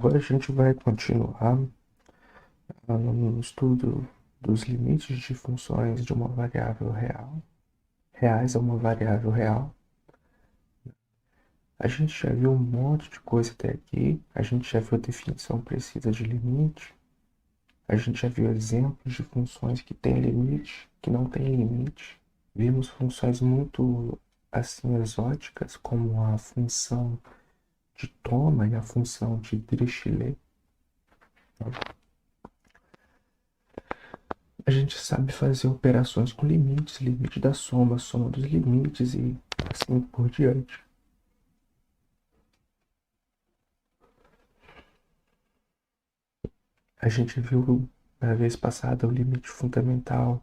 Agora a gente vai continuar no estudo dos limites de funções de uma variável real, reais a uma variável real. A gente já viu um monte de coisa até aqui, a gente já viu a definição precisa de limite, a gente já viu exemplos de funções que têm limite, que não têm limite. Vimos funções muito assim exóticas, como a função de Thoma e a função de Dirichlet. A gente sabe fazer operações com limites, limite da soma, soma dos limites e assim por diante. A gente viu na vez passada o limite fundamental,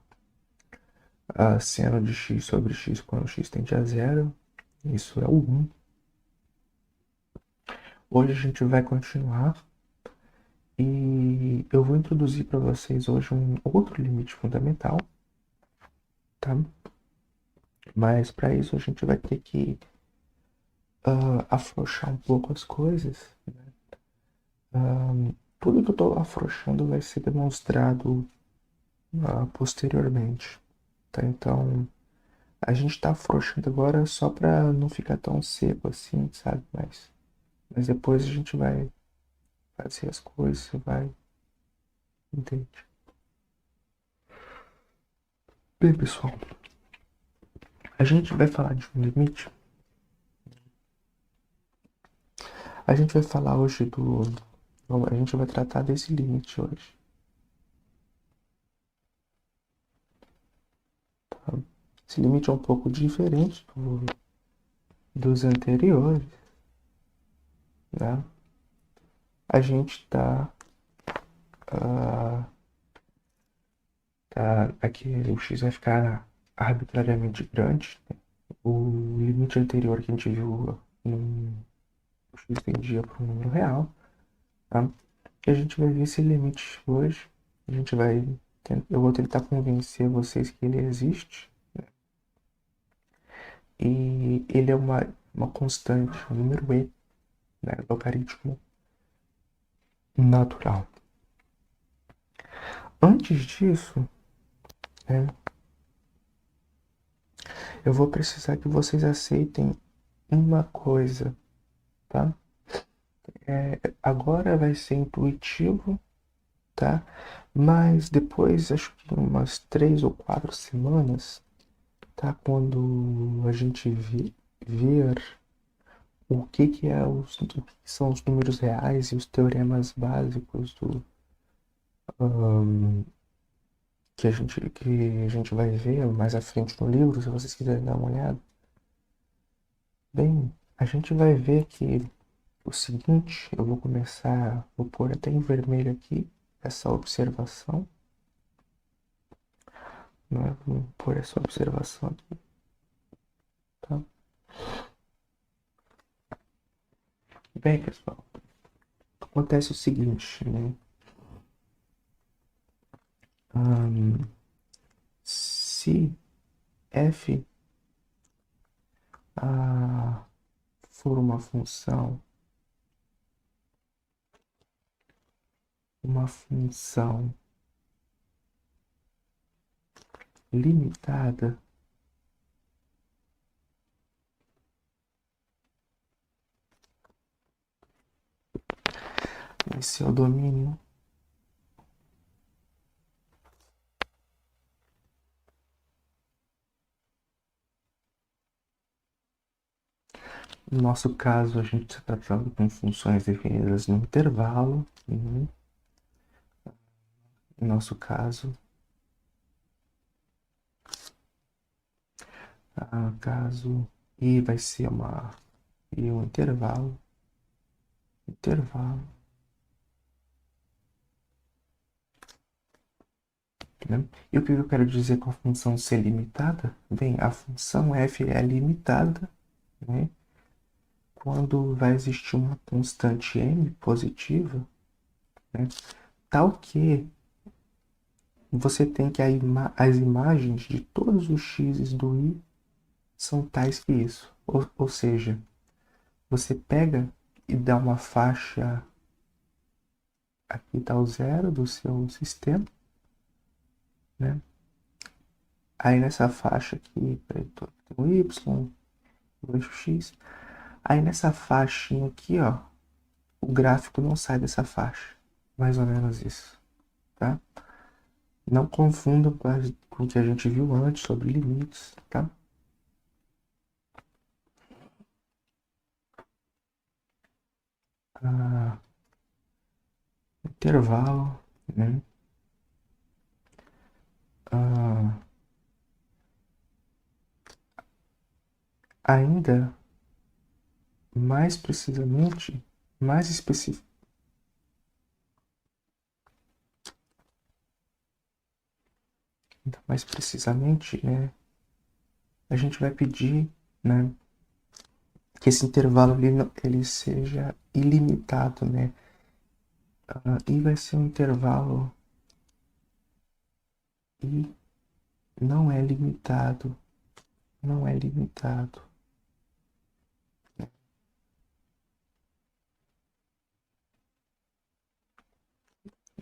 a seno de x sobre x quando x tende a zero. Isso é o 1. Hoje a gente vai continuar e eu vou introduzir para vocês hoje um outro limite fundamental, tá? Mas para isso a gente vai ter que afrouxar um pouco as coisas, né? Tudo que eu estou afrouxando vai ser demonstrado posteriormente, tá? Então, a gente está afrouxando agora só para não ficar tão seco assim, sabe? Mas depois a gente vai fazer as coisas, você vai, entende? Bem, pessoal, a gente vai falar de um limite. A gente vai falar hoje do... A gente vai tratar desse limite hoje. Tá? Esse limite é um pouco diferente dos anteriores, né? A gente tá aqui, o x vai ficar arbitrariamente grande, né? O limite anterior que a gente viu, o x tendia para um número real, tá? E a gente vai ver esse limite hoje. A gente vai, eu vou tentar convencer vocês que ele existe, né? E ele é uma constante, um número e, né? Logaritmo natural. Antes disso, né, eu vou precisar que vocês aceitem uma coisa, tá? Agora vai ser intuitivo, tá? Mas depois, acho que umas 3 ou 4 semanas, tá? Quando a gente ver o que são os números reais e os teoremas básicos que a gente vai ver mais à frente no livro, se vocês quiserem dar uma olhada. Bem, a gente vai ver que o seguinte, eu vou pôr até em vermelho aqui essa observação, né? Vou pôr essa observação aqui, tá? Bem, pessoal, acontece o seguinte, né? Se f for uma função limitada, esse é o domínio no nosso caso, a gente está tratando com funções definidas no intervalo. No nosso caso, caso I vai ser um intervalo. Né? E o que eu quero dizer com a função ser limitada? Bem, a função f é limitada, né, quando vai existir uma constante m positiva, né, tal que você tem que as imagens de todos os x's do i são tais que isso. Ou seja, você pega e dá uma faixa Aqui está o zero do seu sistema, né? Aí nessa faixa aqui, tem o Y, o eixo X. Aí nessa faixinha aqui, ó, o gráfico não sai dessa faixa. Mais ou menos isso, tá? Não confunda com o que a gente viu antes sobre limites, tá? Ah, intervalo, né? Ah, ainda mais precisamente, mais específico, mais precisamente, né? A gente vai pedir, né, que esse intervalo ele seja ilimitado, né? E vai ser um intervalo e não é limitado, não é limitado,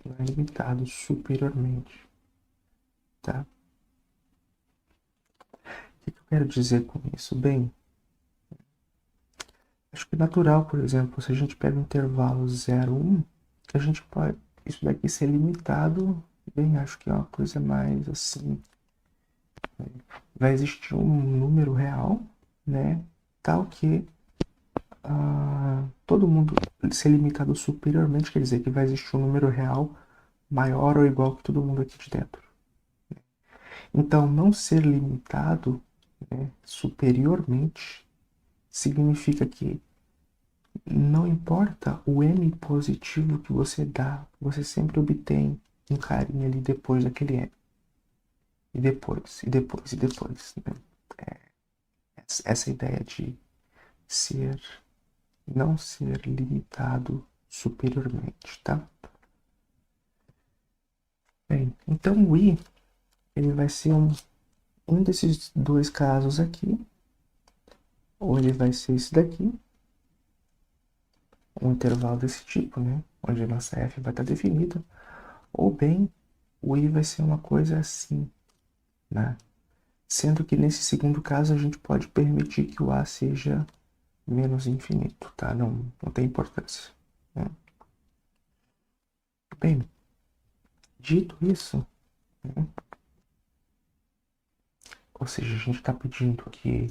não é limitado superiormente, tá? O que eu quero dizer com isso? Bem, acho que é natural, por exemplo, se a gente pega o intervalo 0, 1, a gente pode, isso daqui ser limitado, bem, acho que é uma coisa mais assim, vai existir um número real, né, tal que todo mundo ser limitado superiormente, quer dizer que vai existir um número real maior ou igual que todo mundo aqui de dentro. Então, não ser limitado, né, superiormente significa que não importa o M positivo que você dá, você sempre obtém um carinho ali depois daquele M. E depois, e depois, e depois. Né? Essa ideia de ser, não ser limitado superiormente, tá? Bem, então o I, ele vai ser um desses dois casos aqui, ou ele vai ser esse daqui, um intervalo desse tipo, né? Onde a nossa F vai estar definida, ou bem, o I vai ser uma coisa assim, né? Sendo que nesse segundo caso a gente pode permitir que o A seja menos infinito, tá? Não tem importância. Né? Bem, dito isso, né? Ou seja, a gente está pedindo que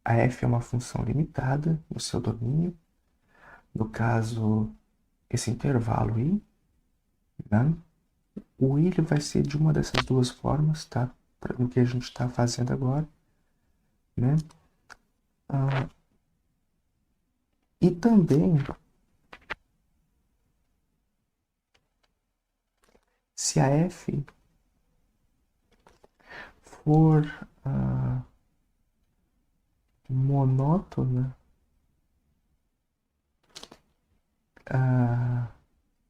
a f é uma função limitada no seu domínio, no caso, esse intervalo i, né? O i ele vai ser de uma dessas duas formas, tá? No que a gente está fazendo agora, né? Ah, e também, se a f for monótona,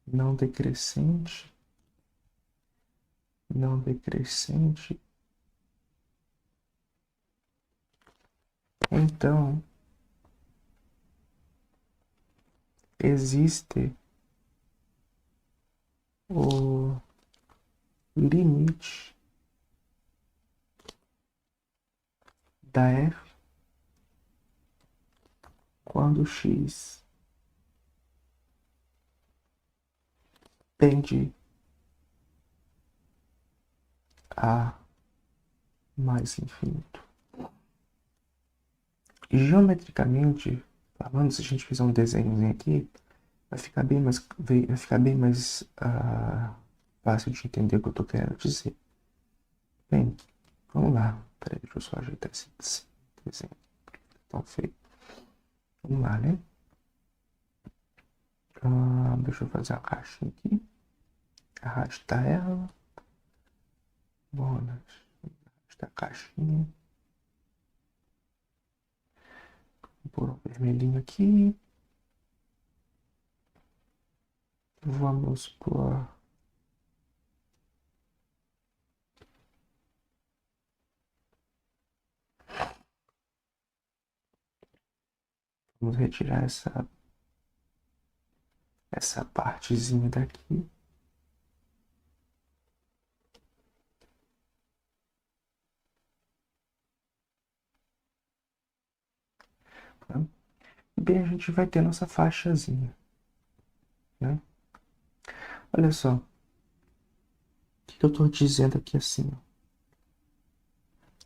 não decrescente, não decrescente, então existe o limite da f quando x tende a mais infinito. Geometricamente falando, se a gente fizer um desenho aqui, vai ficar bem mais fácil de entender o que eu estou querendo dizer. Bem, vamos lá. Peraí, deixa eu só ajeitar esse desenho tão feio. Vamos lá, né? Deixa eu fazer uma caixinha aqui. Arrastar ela. Vamos arrastar a caixinha. Vou pôr um vermelhinho aqui. Vamos pôr... Vamos retirar essa essa partezinha daqui. Tá? Bem, a gente vai ter nossa faixazinha, né? Olha só, o que eu estou dizendo aqui assim, ó.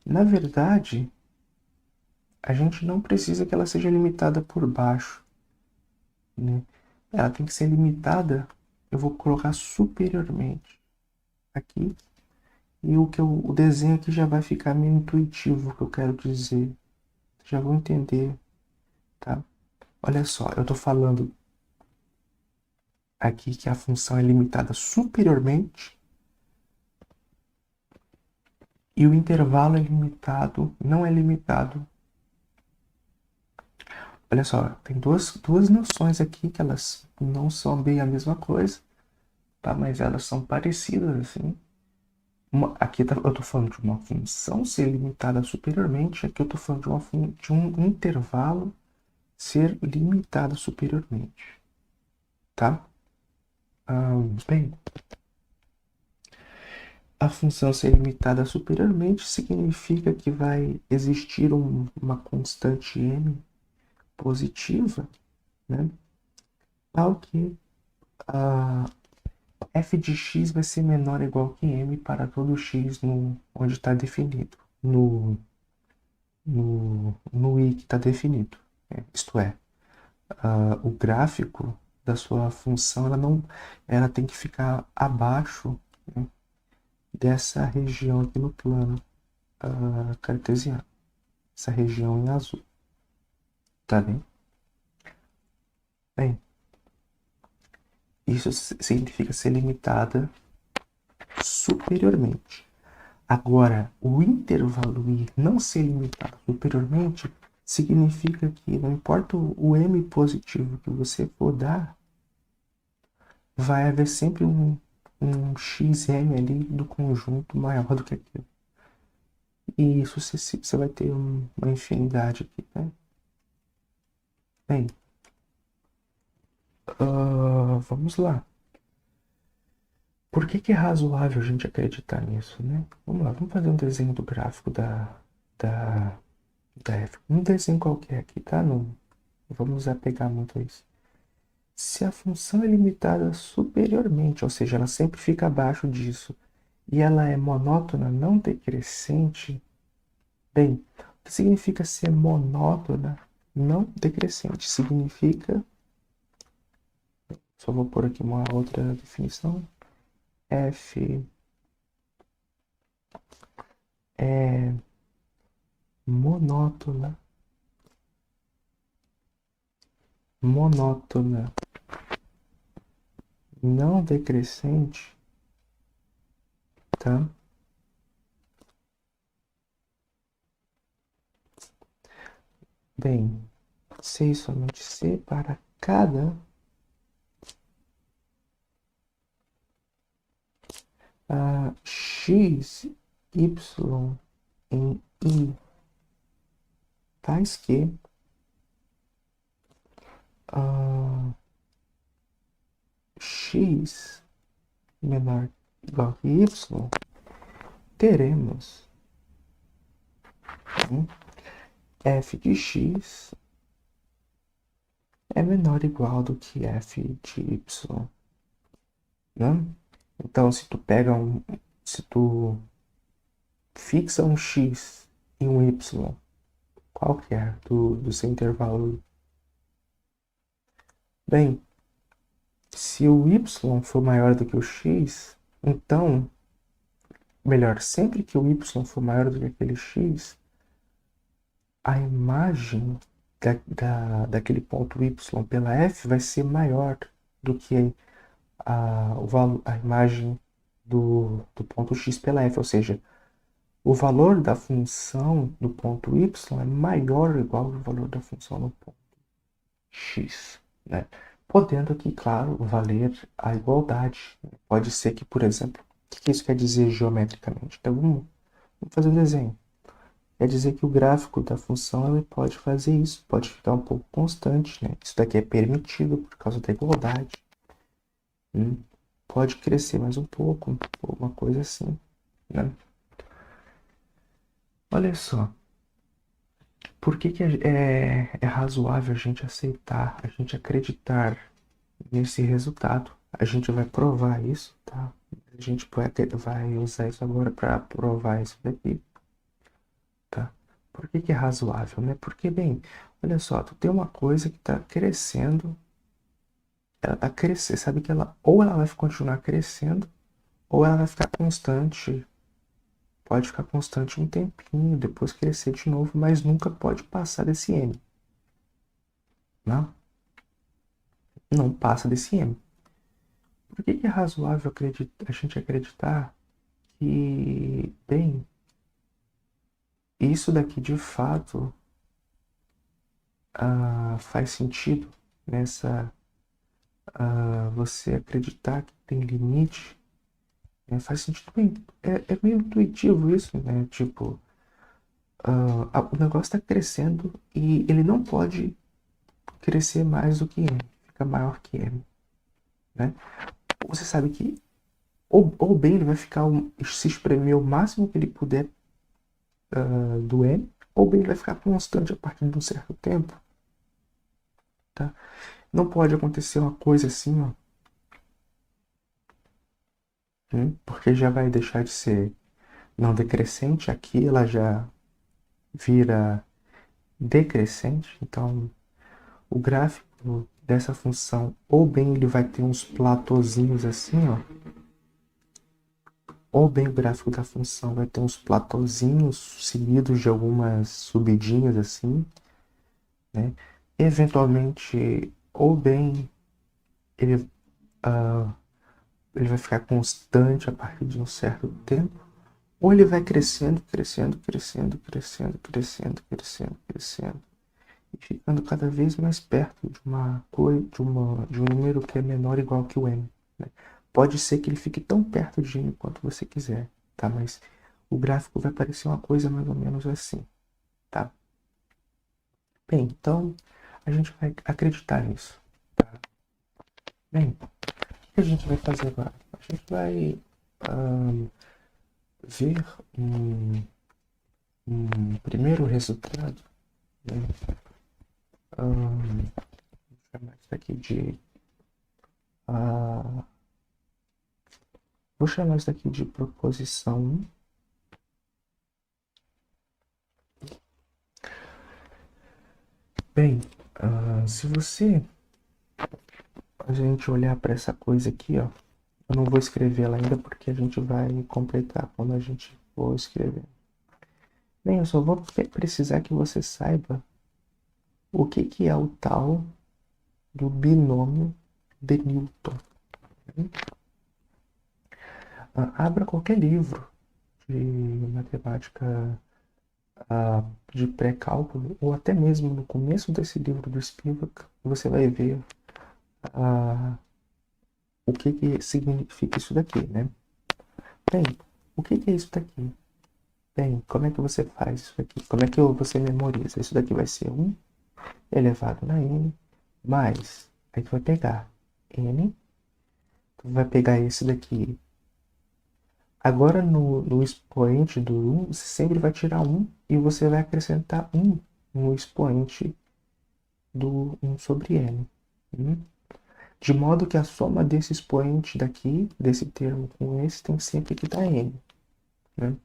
Na verdade, a gente não precisa que ela seja limitada por baixo, né? Ela tem que ser limitada, eu vou colocar superiormente aqui, e o desenho aqui já vai ficar meio intuitivo, o que eu quero dizer. Já vou entender, tá? Olha só, eu estou falando aqui que a função é limitada superiormente e o intervalo é limitado, não é limitado. Olha só, tem duas noções aqui que elas não são bem a mesma coisa, tá? Mas elas são parecidas, assim. Aqui eu estou falando de uma função ser limitada superiormente, aqui eu estou falando de um intervalo ser limitado superiormente, tá? Bem, a função ser limitada superiormente significa que vai existir uma constante m positiva, né? Tal que f de x vai ser menor ou igual que m para todo x onde está definido, no i que está definido. Isto é, o gráfico da sua função ela tem que ficar abaixo, né, dessa região aqui no plano cartesiano, essa região em azul, tá bem? Bem, isso significa ser limitada superiormente. Agora, o intervalo i não ser limitado superiormente significa que não importa o m positivo que você for dar, vai haver sempre um xm ali do conjunto maior do que aquilo. E isso você vai ter uma infinidade aqui, né? Bem, vamos lá. Por que é razoável a gente acreditar nisso, né? Vamos lá, vamos fazer um desenho do gráfico da f. Um desenho qualquer aqui, tá? Não vamos apegar muito a isso. Se a função é limitada superiormente, ou seja, ela sempre fica abaixo disso, e ela é monótona, não decrescente, bem, o que significa ser monótona, não decrescente? Significa, só vou pôr aqui uma outra definição, f é monótona, não decrescente, tá? Bem, C e somente C para cada x, y em I tais que x menor ou igual que y, teremos f de x é menor ou igual do que f de y, né? Então, se tu fixa um x e um y, qual que é do seu intervalo? Bem, se o y for maior do que o x, então, melhor, sempre que o y for maior do que aquele x, a imagem daquele ponto y pela f vai ser maior do que a imagem do ponto x pela f, ou seja, o valor da função no ponto y é maior ou igual ao valor da função no ponto x, né? Podendo aqui, claro, valer a igualdade. Pode ser que, por exemplo, o que isso quer dizer geometricamente? Então, vamos fazer um desenho. Quer dizer que o gráfico da função ele pode fazer isso, pode ficar um pouco constante, né? Isso daqui é permitido por causa da igualdade. Pode crescer mais um pouco, uma coisa assim, né? Olha só, por que é razoável a gente aceitar, a gente acreditar nesse resultado? A gente vai provar isso, tá? A gente vai usar isso agora para provar isso daqui, tá? Por que é razoável, né? Porque, bem, olha só, tu tem uma coisa que está crescendo, ela tá crescendo, sabe que ela vai continuar crescendo, ou ela vai ficar constante. Pode ficar constante um tempinho, depois crescer de novo, mas nunca pode passar desse M. Não, não passa desse M. Por que é razoável a gente acreditar que, bem, isso daqui de fato faz sentido nessa você acreditar que tem limite? Faz sentido, bem, é meio intuitivo isso, né? Tipo, o negócio está crescendo e ele não pode crescer mais do que M, fica maior que M, né? Você sabe que ou bem ele vai ficar se espremer o máximo que ele puder do M, ou bem ele vai ficar constante a partir de um certo tempo, tá? Não pode acontecer uma coisa assim, ó, porque já vai deixar de ser não decrescente, aqui ela já vira decrescente, então o gráfico dessa função, ou bem ele vai ter uns platôzinhos assim, ó, ou bem o gráfico da função vai ter uns platôzinhos seguidos de algumas subidinhas assim, né? Eventualmente, ou bem ele, uh, ele vai ficar constante a partir de um certo tempo, ou ele vai crescendo, crescendo, crescendo, crescendo, crescendo, crescendo, crescendo, e ficando cada vez mais perto de uma coisa, de um número que é menor ou igual que o m, né? Pode ser que ele fique tão perto de m quanto você quiser, tá? Mas o gráfico vai parecer uma coisa mais ou menos assim, tá? Bem, então a gente vai acreditar nisso, tá? Bem, o que a gente vai fazer agora? A gente vai ver um primeiro resultado, né? Vou chamar isso aqui de ah, vou chamar isso aqui de proposição 1. Bem, se a gente olhar para essa coisa aqui, ó, eu não vou escrever ela ainda porque a gente vai completar quando a gente for escrever. Bem, eu só vou precisar que você saiba o que é o tal do binômio de Newton. Abra qualquer livro de matemática de pré-cálculo, ou até mesmo no começo desse livro do Spivak, você vai ver o que significa isso daqui, né? Bem, o que é isso daqui? Bem, como é que você faz isso aqui? Como é que você memoriza? Isso daqui vai ser 1 elevado na n mais, aí tu vai pegar n, tu vai pegar esse daqui. Agora no expoente do 1, você sempre vai tirar 1 e você vai acrescentar 1 no expoente do 1 sobre n. De modo que a soma desse expoente daqui, desse termo com esse, tem sempre que dar n, né?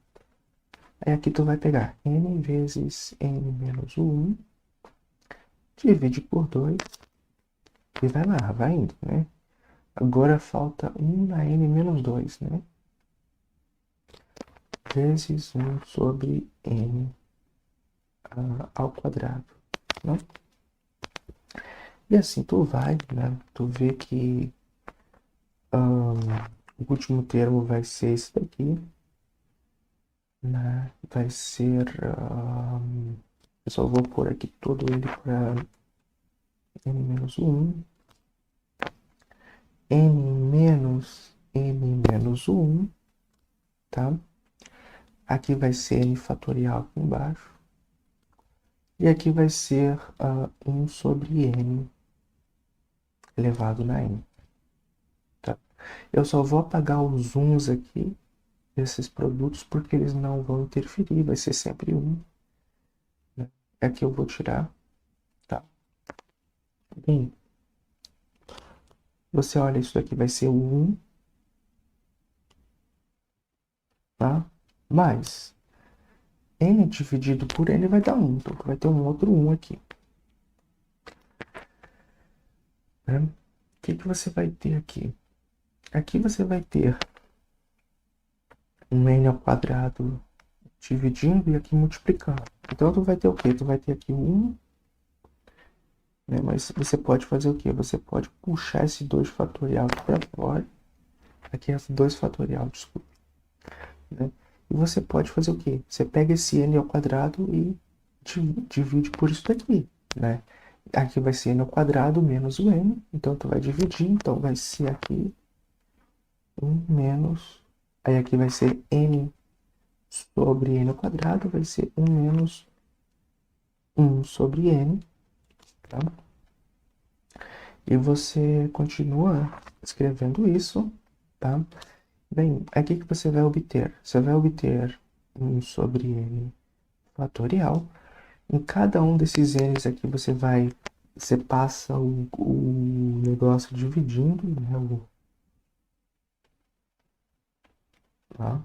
Aí aqui tu vai pegar n vezes n menos o 1, divide por 2 e vai lá, vai indo, né? Agora falta 1 na n menos 2, né? Vezes 1 sobre n ao quadrado, né? E assim tu vai, né? Tu vê que o último termo vai ser esse daqui, né? Vai ser... eu só vou pôr aqui todo ele para n menos 1. n menos 1, tá? Aqui vai ser n fatorial aqui embaixo. E aqui vai ser 1 sobre n elevado na n. Tá? Eu só vou apagar os uns aqui, desses produtos, porque eles não vão interferir, vai ser sempre um, né? Aqui eu vou tirar, tá? Bem, você olha, isso daqui vai ser o 1, tá? Mas n dividido por n vai dar 1, então vai ter um outro 1 aqui, né? O que você vai ter aqui? Aqui você vai ter um n ao quadrado dividindo e aqui multiplicando. Então tu vai ter o quê? Tu vai ter aqui 1, né? Mas você pode fazer o quê? Você pode puxar esse 2 fatorial aqui para fora. Aqui é 2 fatorial, desculpa, né? E você pode fazer o quê? Você pega esse n ao quadrado e divide por isso daqui, né? Aqui vai ser n ao quadrado menos o n, então tu vai dividir, então vai ser aqui 1 menos, aí aqui vai ser n sobre n ao quadrado, vai ser 1 menos 1 sobre n, tá? E você continua escrevendo isso, tá? Bem, aqui que você vai obter? Você vai obter 1 sobre n fatorial. Em cada um desses n's aqui você passa o negócio dividindo, né? Tá?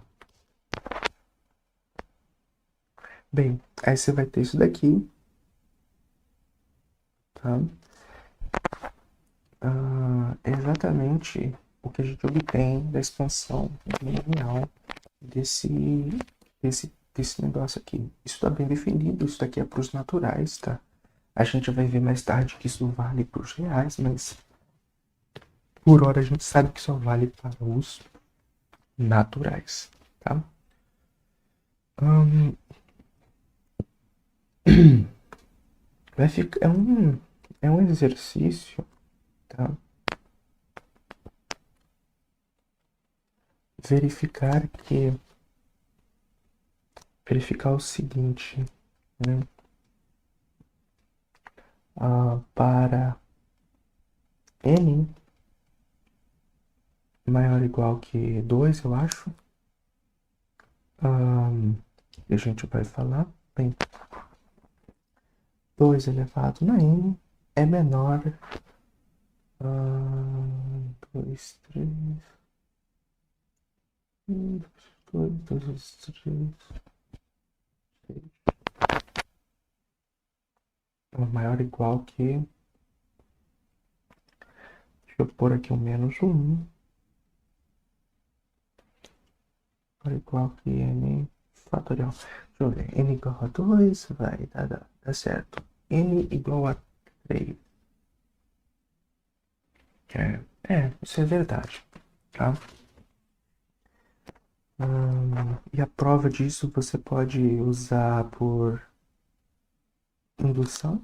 Bem, aí você vai ter isso daqui, tá? É exatamente o que a gente obtém da expansão linear desse, desse negócio aqui. Isso está bem definido, isso daqui é para os naturais, tá? A gente vai ver mais tarde que isso vale para os reais, mas por hora a gente sabe que só vale para os naturais, tá? Vai ficar, é um exercício, tá? Verificar que, verificar o seguinte, né? Para n maior ou igual que 2, eu acho, a gente vai falar, bem, 2 elevado na n é menor, 2, 3, 2, 2, 3, maior ou igual que, deixa eu pôr aqui o menos 1, maior ou igual que n fatorial. Deixa eu ver, n igual a 2, vai dar certo. N igual a 3. Isso é verdade, tá? E a prova disso você pode usar por indução,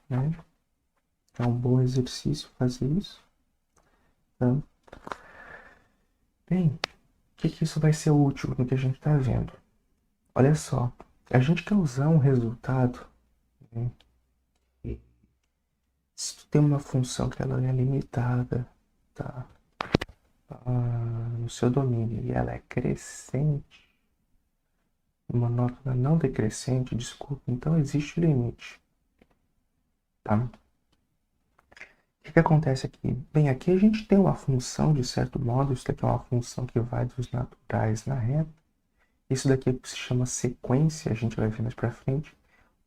né? É um bom exercício fazer isso, tá? Bem, o que isso vai ser útil no que a gente está vendo? Olha só, a gente quer usar um resultado, né? Se tu tem uma função que ela é limitada, tá? No seu domínio e ela é crescente, uma nota não decrescente, desculpa, então existe limite, tá? O que acontece aqui? Bem, aqui a gente tem uma função, de certo modo, isso daqui é uma função que vai dos naturais na reta. Isso daqui se chama sequência, a gente vai ver mais pra frente.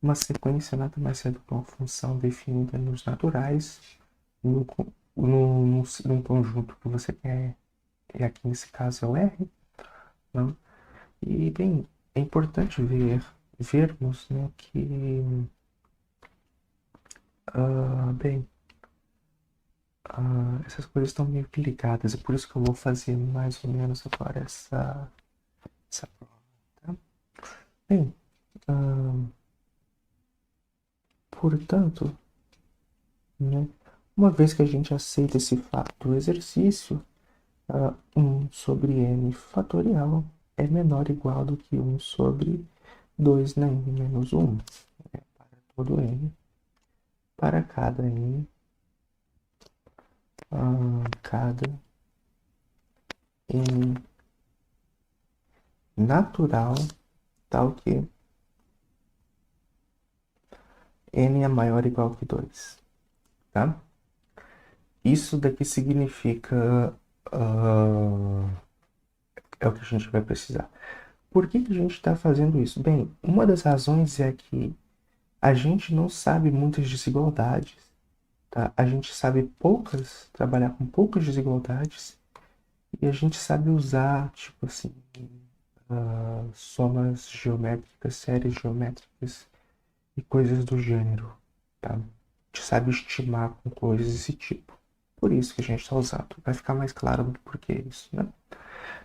Uma sequência nada mais é do que uma função definida nos naturais, num conjunto que você quer, e aqui nesse caso é o R, não? E, bem, é importante vermos, né, que, bem, essas coisas estão meio que ligadas, é por isso que eu vou fazer mais ou menos agora essa prova, tá? Bem, portanto, né, uma vez que a gente aceita esse fato do exercício, 1 sobre n fatorial é menor ou igual do que 1 sobre 2 na n menos 1, né, para todo n, para cada n, cada N natural tal que N é maior ou igual que 2, tá? Isso daqui significa... é o que a gente vai precisar. Por que a gente está fazendo isso? Bem, uma das razões é que a gente não sabe muitas desigualdades, tá? A gente sabe trabalhar com poucas desigualdades, e a gente sabe usar, tipo assim, somas geométricas, séries geométricas e coisas do gênero, tá? A gente sabe estimar com coisas desse tipo. Por isso que a gente está usando. Vai ficar mais claro do porquê isso, né?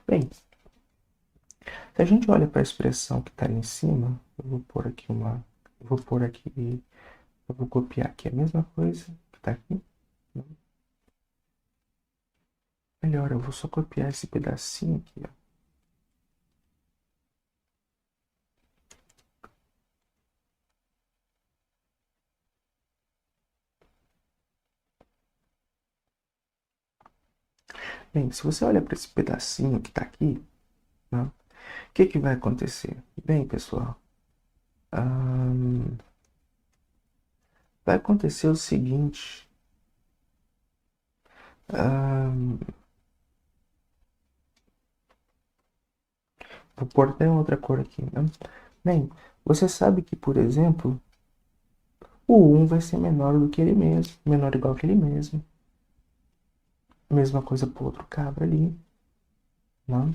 Bem, se a gente olha para a expressão que está ali em cima, eu vou pôr aqui eu vou copiar aqui a mesma coisa que está aqui. Melhor, eu vou só copiar esse pedacinho aqui, ó. Bem, se você olha para esse pedacinho que está aqui, né, o que vai acontecer? Bem, pessoal, vai acontecer o seguinte. Vou pôr até outra cor aqui, né? Bem, você sabe que, por exemplo, o 1 vai ser menor do que ele mesmo, menor ou igual que ele mesmo. Mesma coisa para o outro cabra ali, né?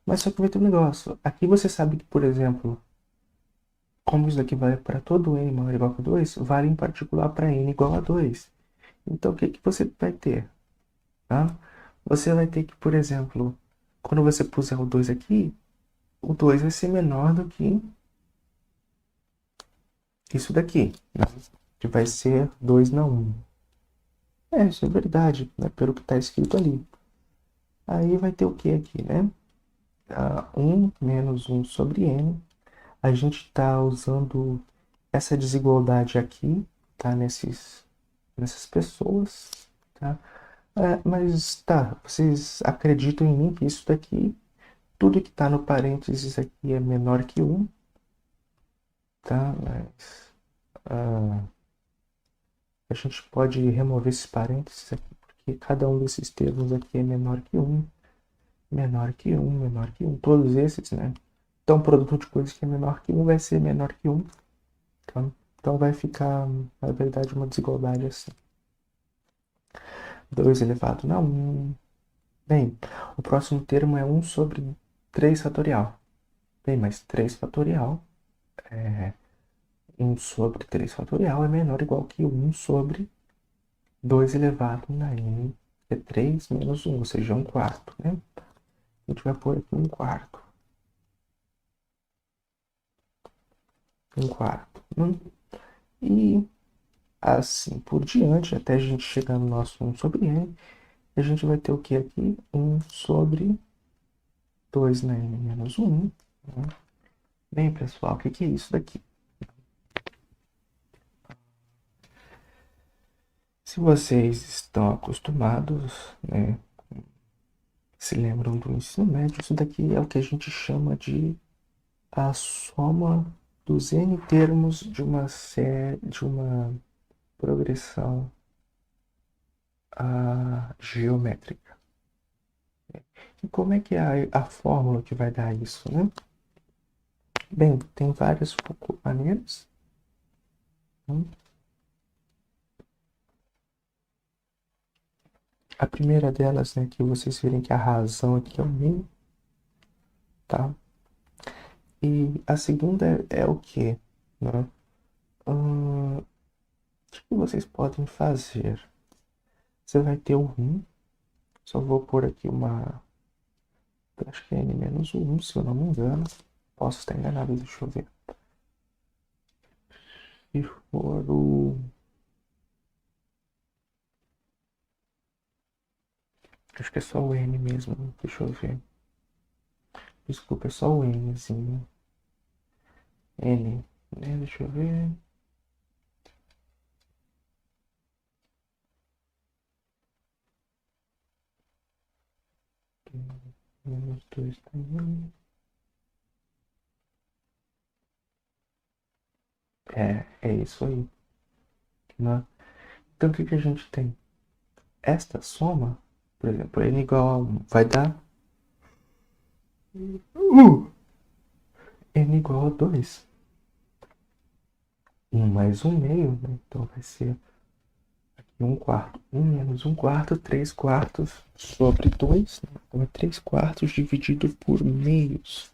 Mas só que vai ter um negócio. Aqui você sabe que, por exemplo, como isso daqui vale para todo n maior ou igual que 2, vale em particular para n igual a 2. Então, o que você vai ter? Tá? Você vai ter que, por exemplo, quando você puser o 2 aqui, o 2 vai ser menor do que isso daqui, né? Que vai ser 2 na 1. Isso é verdade, né? Pelo que está escrito ali. Aí vai ter o que aqui, né? 1 menos 1 sobre n. A gente está usando essa desigualdade aqui, tá? Nessas pessoas, tá? Mas tá, vocês acreditam em mim que isso daqui, tudo que está no parênteses aqui é menor que 1, tá? Mas a gente pode remover esses parênteses aqui, porque cada um desses termos aqui é menor que 1, menor que 1, menor que 1, todos esses, né? Então, o produto de coisas que é menor que 1 vai ser menor que 1, tá? Então, vai ficar, na verdade, uma desigualdade assim. 2 elevado a 1. Bem, o próximo termo é 1 sobre 3 fatorial. Bem, mas 3 fatorial, 1 sobre 3 fatorial é menor ou igual que 1 sobre 2 elevado a n, que é 3 menos 1, ou seja, 1 quarto, né? A gente vai pôr aqui 1 quarto. 1 quarto. E assim por diante, até a gente chegar no nosso 1 sobre n, a gente vai ter o que aqui? 1 sobre 2 na n menos 1. Né? Bem, pessoal, o que é isso daqui? Se vocês estão acostumados, né, se lembram do ensino médio, isso daqui é o que a gente chama de a soma dos n termos de uma série, de uma progressão geométrica. E como é que é a fórmula que vai dar isso, né? Bem, tem várias maneiras. Né? A primeira delas, né, que vocês verem que a razão aqui é o meio, tá? E a segunda é o que, né? O que vocês podem fazer? Você vai ter o 1, só vou pôr aqui acho que é n menos 1, se eu não me engano. Posso estar enganado, deixa eu ver. Se for o... Acho que é só o n mesmo, deixa eu ver. Desculpa, é só o nzinho. N, né? Deixa eu ver. menos 2 na N. É isso aí, né? Então, o que que a gente tem? Esta soma, por exemplo, n igual a 1, vai dar n igual a 2. 1 mais 1 meio, né? Então vai ser aqui 1 quarto. 1 menos 1 quarto, 3 quartos sobre 2. Né? Então é 3 quartos dividido por meios.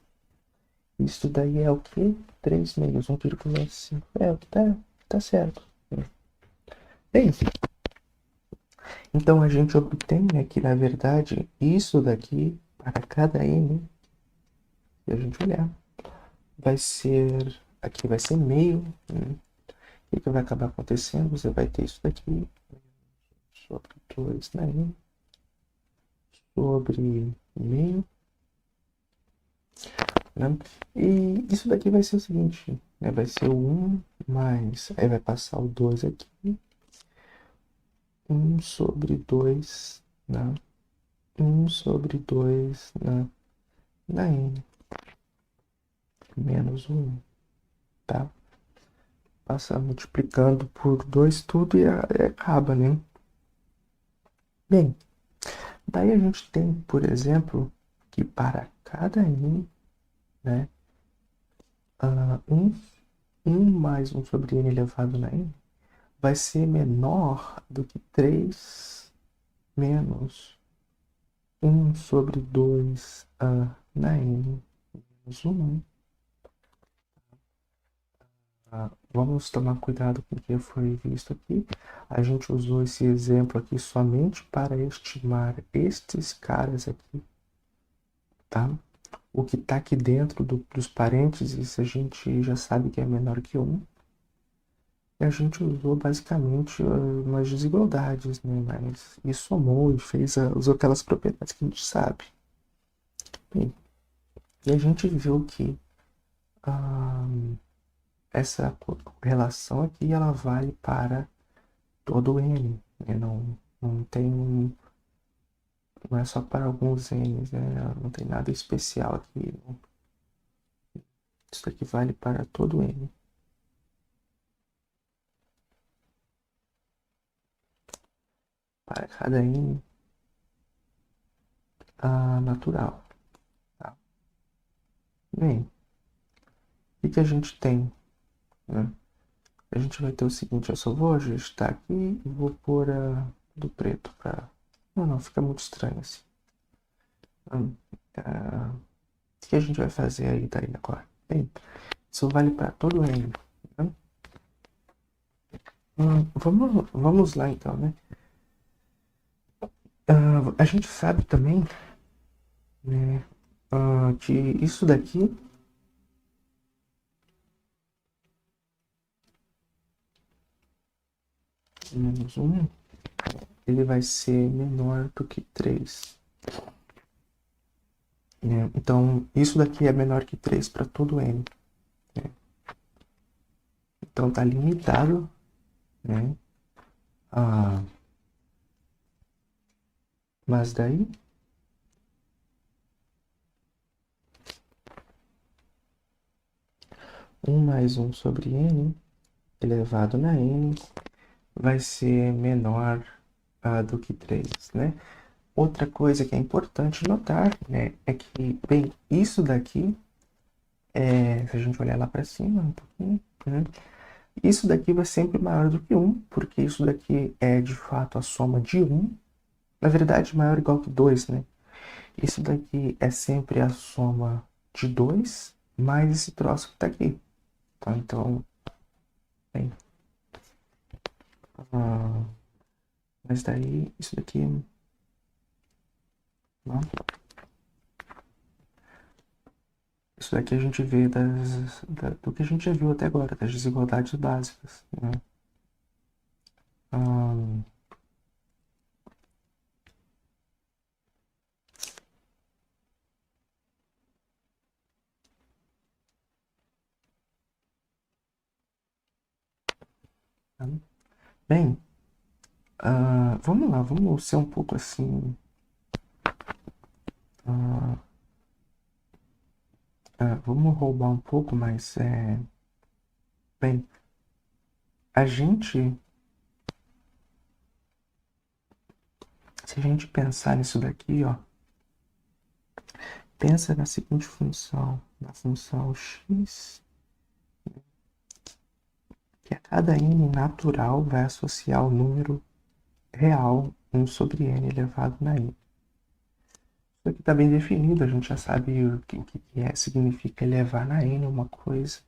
Isso daí é o quê? 3 meios, 1,5. É o que tá certo. Bem, então a gente obtém, né, que na verdade isso daqui, para cada n, se a gente olhar, vai ser, aqui vai ser meio, né? O que vai acabar acontecendo? Você vai ter isso daqui sobre 2 na n, sobre meio, né? E isso daqui vai ser o seguinte, né? Vai ser o 1 mais, aí vai passar o 2 aqui, 1 sobre 2, né? 1 sobre 2 na n, menos 1, tá? Passa multiplicando por 2 tudo e acaba, né? Bem, daí a gente tem, por exemplo, que para cada n, né, 1 mais 1 sobre n elevado na n vai ser menor do que 3 menos 1 sobre 2 na n menos 1. Vamos tomar cuidado com o que foi visto aqui. A gente usou esse exemplo aqui somente para estimar estes caras aqui, tá? O que está aqui dentro dos parênteses a gente já sabe que é menor que 1. E a gente usou basicamente umas desigualdades, né? Mas e somou e usou aquelas propriedades que a gente sabe. Bem, e a gente viu que essa relação aqui ela vale para todo n, né? Não tem, não é só para alguns n's, né? Não tem nada especial aqui. Não. Isso aqui vale para todo n. Para cada n natural. Tá? Bem, o que a gente tem? Né? A gente vai ter o seguinte, eu só vou ajustar aqui e vou pôr do preto para... Não, fica muito estranho assim. O que a gente vai fazer aí daí agora? Bem, isso vale para todo n. Né? Vamos lá então, né? A gente sabe também, né, que isso daqui menos 1, ele vai ser menor do que 3. Né? Então, isso daqui é menor que 3 para todo n. Né? Então, está limitado, né? Mas daí, um mais 1 sobre n elevado na n vai ser menor do que 3, né? Outra coisa que é importante notar, né, é que, bem, isso daqui, se a gente olhar lá para cima um pouquinho, né, isso daqui vai sempre maior do que 1, porque isso daqui é, de fato, a soma de 1. Na verdade, maior ou igual que 2, né? Isso daqui é sempre a soma de 2 mais esse troço que está aqui. Tá? Então, bem, mas daí, isso daqui, não. Isso daqui a gente vê do que a gente já viu até agora, das desigualdades básicas. Né? Bem, vamos lá, vamos ser um pouco assim Vamos roubar um pouco, mas bem, a gente, se a gente pensar nisso daqui, ó, pensa na seguinte função, na função x, que a cada n natural vai associar o número real 1 sobre n elevado na n. Isso aqui está bem definido, a gente já sabe o que significa elevar na n uma coisa.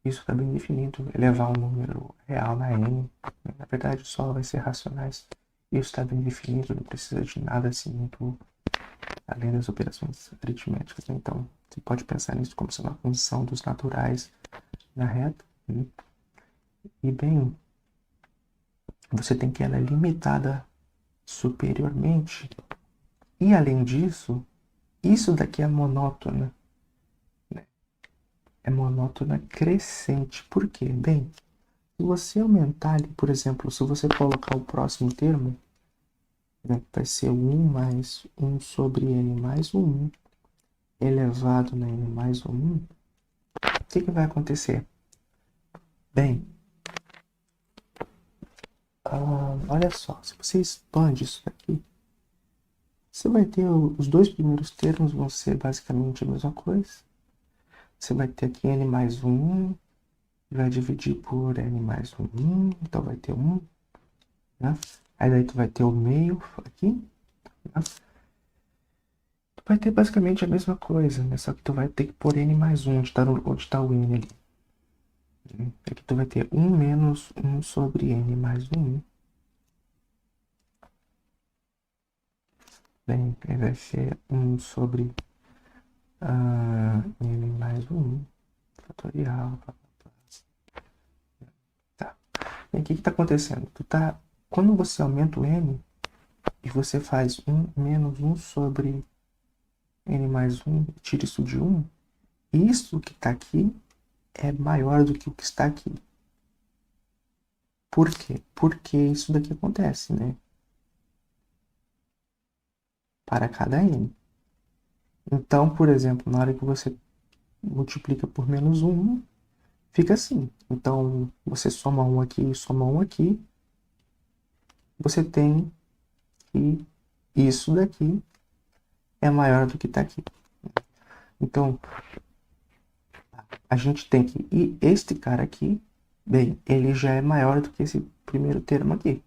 Isso está bem definido, elevar um número real na n. Na verdade, só vai ser racionais. Isso está bem definido, não precisa de nada assim muito além das operações aritméticas. Então, você pode pensar nisso como sendo uma função dos naturais na reta. E bem, você tem que ela é limitada superiormente. E além disso, isso daqui é monótona. Né? É monótona crescente. Por quê? Bem, se você aumentar ali, por exemplo, se você colocar o próximo termo, né, vai ser 1 mais 1 sobre n mais 1 elevado na n mais 1, o que vai acontecer? Bem, olha só, se você expande isso daqui, você vai ter os dois primeiros termos vão ser basicamente a mesma coisa. Você vai ter aqui n mais 1, vai dividir por n mais 1, então vai ter 1, né? Aí daí tu vai ter o meio aqui, né? Tu vai ter basicamente a mesma coisa, né? Só que tu vai ter que pôr n mais 1, onde tá o n ali. Aqui tu vai ter 1 menos 1 sobre n mais 1. Bem, aí vai ser 1 sobre n mais 1 fatorial. Tá. E o que está acontecendo? Quando você aumenta o n e você faz 1 menos 1 sobre n mais 1, tira isso de 1, isso que está aqui é maior do que o que está aqui. Por quê? Porque isso daqui acontece, né? Para cada n. Então, por exemplo, na hora que você multiplica por menos 1, fica assim. Então, você soma 1 aqui e soma 1 aqui, você tem que isso daqui é maior do que está aqui. Então, a gente tem que... E este cara aqui, bem, ele já é maior do que esse primeiro termo aqui,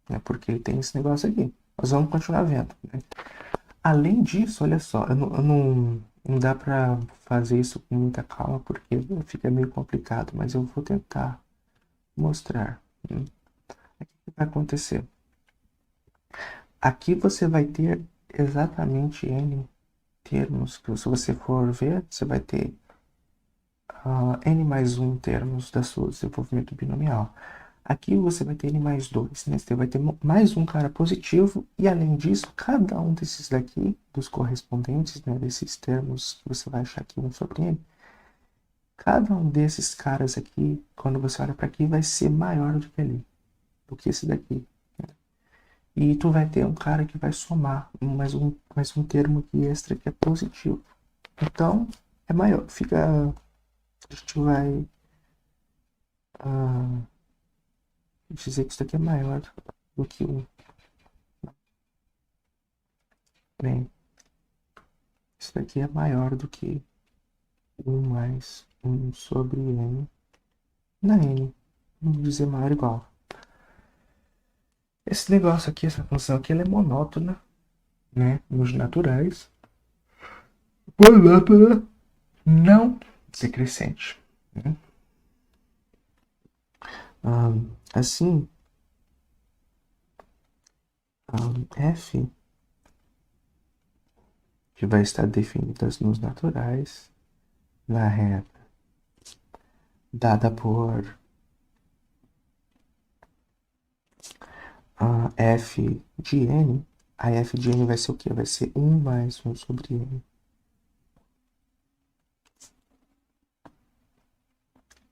né? Porque ele tem esse negócio aqui. Nós vamos continuar vendo, né? Além disso, olha só, não dá para fazer isso com muita calma, porque fica meio complicado, mas eu vou tentar mostrar. Né? O que vai acontecer? Aqui você vai ter exatamente n termos, que se você for ver, você vai ter n mais 1 termos do seu desenvolvimento binomial. Aqui você vai ter n mais 2, né? Você vai ter mais um cara positivo, e além disso, cada um desses daqui, dos correspondentes, né, desses termos que você vai achar aqui 1 sobre n, cada um desses caras aqui, quando você olha para aqui, vai ser maior do que ali, do que esse daqui. E tu vai ter um cara que vai somar mais um termo aqui extra que é positivo. Então, é maior. A gente vai dizer que isso aqui é maior do que 1. Bem, isso daqui é maior do que 1 mais 1 sobre n na n. Vamos dizer maior ou igual. Esse negócio aqui, essa função aqui, ela é monótona, né? Nos naturais. Monótona não decrescente. Né? Assim, f, que vai estar definida nos naturais, na reta dada por f de n, a f de n vai ser o quê? Vai ser 1 mais 1 sobre n.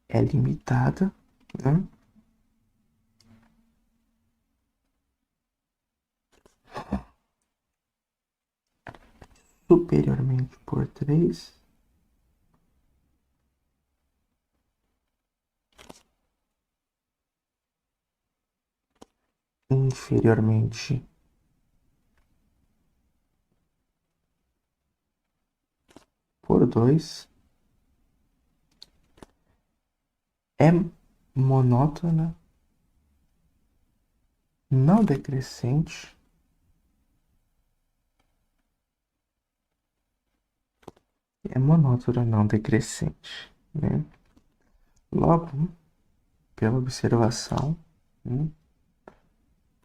É limitada, né? superiormente por 3, inferiormente por 2, é monótona, não decrescente, é monótona não decrescente, né? Logo, pela observação, né?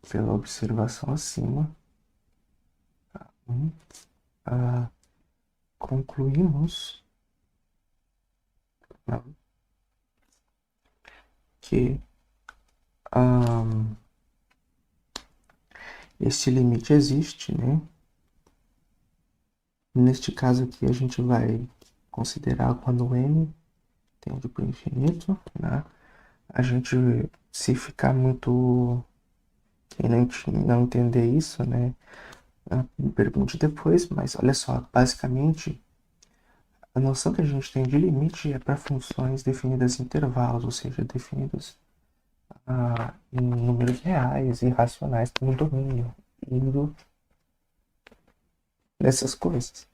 Pela observação acima, né? ah, concluímos, né, que este limite existe, né? Neste caso aqui a gente vai considerar quando n tende para o infinito, né? A gente, se ficar muito, quem não entender isso, né? Me pergunte depois, mas olha só, basicamente a noção que a gente tem de limite é para funções definidas em intervalos, ou seja, definidas em números reais e racionais no domínio, indo nessas coisas.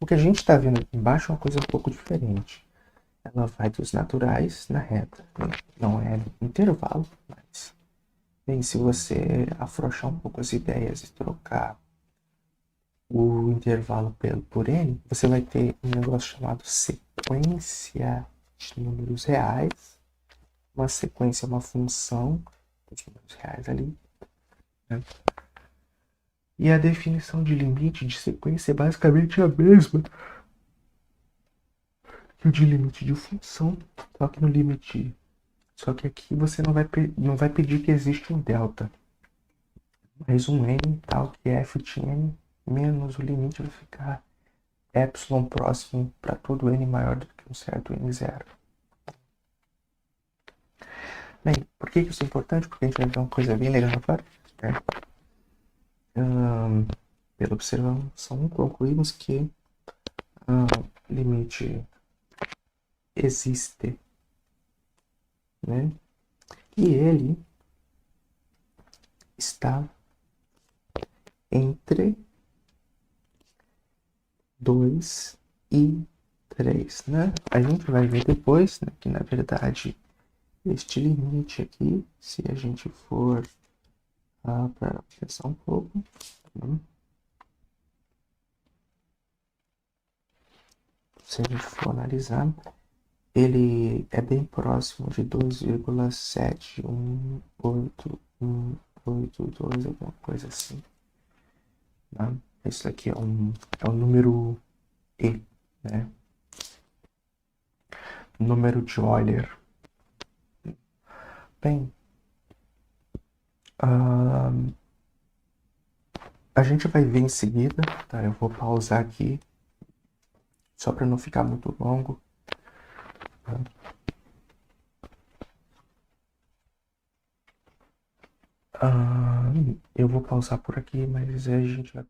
O que a gente está vendo aqui embaixo é uma coisa um pouco diferente. Ela vai dos naturais na reta. Não é intervalo, mas bem, se você afrouxar um pouco as ideias e trocar o intervalo por n, você vai ter um negócio chamado sequência de números reais. Uma sequência é uma função dos números reais ali, né? E a definição de limite de sequência é basicamente a mesma que o de limite de função, só que no limite. Só que aqui você não vai pedir que existe um delta, mas um n tal que é f de n menos o limite vai ficar epsilon próximo para todo n maior do que um certo n0. Bem, por que isso é importante? Porque a gente vai ver uma coisa bem legal agora, né? Pela observação, concluímos que limite existe, né? E ele está entre 2 e 3, né? A gente vai ver depois, né, que na verdade este limite aqui, se a gente for para pensar um pouco, né? Se a gente for analisar, ele é bem próximo de 2,71882, alguma coisa assim. Tá? Esse aqui é um número E, né? Número de Euler. Bem, a gente vai ver em seguida, tá? Eu vou pausar aqui, só para não ficar muito longo. Tá? Eu vou pausar por aqui, mas a gente vai